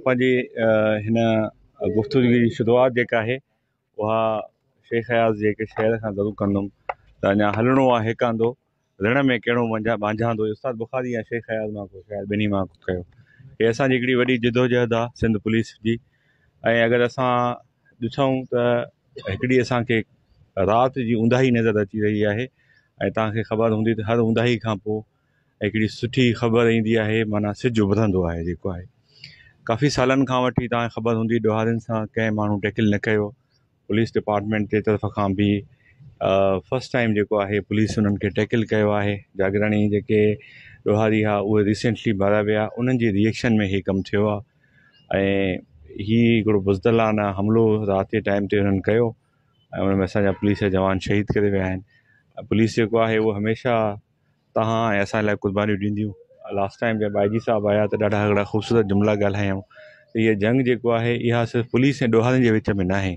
पंहिंजी हिन गुफ़्तगू जी शुरूआत जेका आहे उहा शेख अयाज़ जेके शहर खां ज़रूरु कंदुमि त अञा हलणो आहे हिकांदो रण में कहिड़ो बांझांदो उस्ताद बुखारी या शेख अयाज़ मां को शायदि ॿिन्ही मां कयो। हीअ असांजी हिकिड़ी वॾी जिदोजहद आहे सिंध पुलिस जी। ऐं अगरि असां ॾिसूं त हिकिड़ी असांखे राति जी ऊंदाही नज़र अची रही आहे ऐं तव्हांखे ख़बर हूंदी त हर ऊंदाही खां पोइ हिकिड़ी सुठी ख़बर ईंदी आहे, माना सिजु उभरंदो आहे जेको आहे। काफ़ी सालनि खां वठी तव्हांखे ख़बर हूंदी ॾोहारियुनि सां कंहिं माण्हू टैकल न कयो। पुलिस डिपार्टमेंट जे तरफ़ खां बि फस्ट टाइम जेको आहे पुलिस उन्हनि खे टैकल कयो आहे। जागराणी जेके ॾोहारी आहे उहे रिसेंटली भरिया विया, उन्हनि जी रिएक्शन में इहे कमु थियो आहे। ऐं हीउ हिकिड़ो बुज़दिलाना हमिलो राति जे टाइम ते हुननि कयो ऐं उन में असांजा पुलिस जा जवान शहीद करे विया आहिनि। पुलिस जेको आहे उहो हमेशह तव्हां ऐं असां लाइ कुर्बानियूं ॾींदियूं। लास्ट टाइम जब आई जी साहब आया त ॾाढा हिकिड़ा ख़ूबसूरत जुमिला ॻाल्हायूं त हीअ जंग जेको आहे इहा सिर्फ़ु पुलिस ऐं ॾोहारियुनि जे विच में न आहे,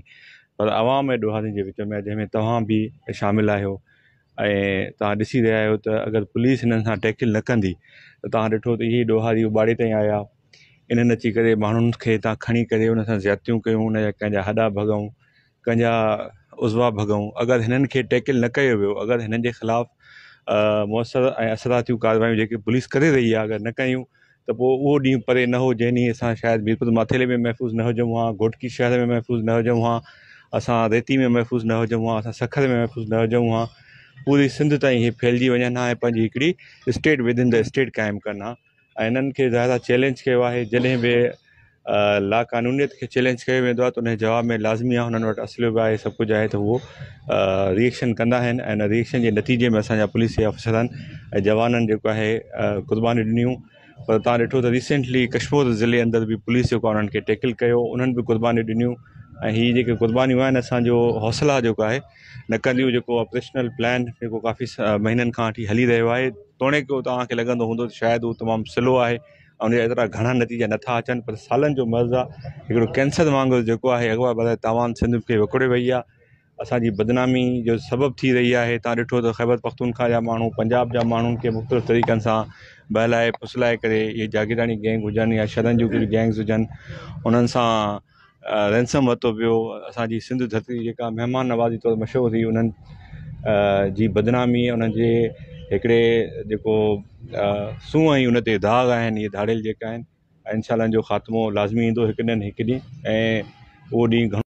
पर आवाम ऐं ॾोहारियुनि जे विच में आहे, जंहिंमें तव्हां बि शामिलु आहियो। ऐं तव्हां ॾिसी रहिया आहियो त अगरि पुलिस हिननि सां टैकल न कंदी त तव्हां ॾिठो त इहे ॾोहारी उॿाड़े ताईं आया, इन्हनि अची करे माण्हुनि खे हितां खणी करे उन सां ज़्यादतियूं कयूं, उनजा कंहिंजा हॾा भॻऊं, कंहिंजा उज़वा भॻऊं। अगरि हिननि खे टैकल न कयो वियो, अगरि हिननि जे ख़िलाफ़ु मुअसर ऐं असरातियूं कार्रवायूं जेके पुलिस करे रही आहे अगरि न कयूं त पोइ उहो ॾींहुं परे न हो जंहिं ॾींहुं असां शायदि मीरपुर माथेले में महफ़ूज़ न हुजऊं हा, घोटकी शहर में महफ़ूज़ न हुजऊं हा, असां रेती में महफ़ूज़ न हुजऊं हा, असां सखर में महफ़ूज़ न हुजऊं हा। पूरी सिंध ताईं इहे फैलिजी वञनि हा ऐं पंहिंजी हिकिड़ी स्टेट विदिन द स्टेट क़ाइमु कनि हा। ऐं इन्हनि खे ज़्यादा चैलेंज कयो आहे। जॾहिं बि लाक़ानूनियत खे चैलेंज कयो वेंदो आहे त उनजे जवाब में लाज़मी आहे हुननि वटि असलियो बि आहे, सभु कुझु आहे, त उहो रिएक्शन कंदा आहिनि। ऐं इन रिएक्शन जे नतीजे में असांजा पुलिस जे अफ़सरनि ऐं जवाननि जेको आहे क़ुर्बानियूं ॾिनियूं। पर तव्हां ॾिठो त रिसेंटली कश्मीर ज़िले अंदरि बि पुलिस जेको आहे उन्हनि खे टैकल कयो, उन्हनि बि क़ुर्बानियूं ॾिनियूं। ऐं हीअ जेके क़ुर्बानियूं आहिनि असांजो हौसला जेको आहे न कंदियूं, जेको ऑपरेशनल प्लान जेको काफ़ी महीननि खां वठी हली रहियो आहे, तोड़े को तव्हांखे लॻंदो हूंदो त शायदि उहो तमामु स्लो आहे ऐं उनजा एतिरा घणा नतीजा नथा अचनि, पर सालनि जो मर्ज़ु आहे। हिकिड़ो कैंसर वांगुरु जेको आहे अॻुवा वधाए तवान सिंध खे विकिणे वई आहे, असांजी बदनामी जो सबबु थी रही आहे। तव्हां ॾिठो त ख़ैबर पख्तूनख्वा जा माण्हू, पंजाब जा माण्हुनि खे मुख़्तलिफ़ तरीक़नि सां बहलाए फुसलाए करे, इहे जागीरानी गैंग हुजनि या शरनि जूं गैंग्स हुजनि, उन्हनि सां रैंसम वरितो पियो। असांजी सिंध धरती जेका महिमान नवाज़ी तौरु मशहूरु हुई, उन्हनि जी बदनामी, उन्हनि जे हिकिड़े जेको सूंहं ई उन ते दाग़ आहिनि, इहे धाड़ियल जेका आहिनि। इंशाअल्लाह जो ख़ात्मो लाज़मी ईंदो हिकु ॾींहुं न हिकु ॾींहुं, ऐं उहो ॾींहुं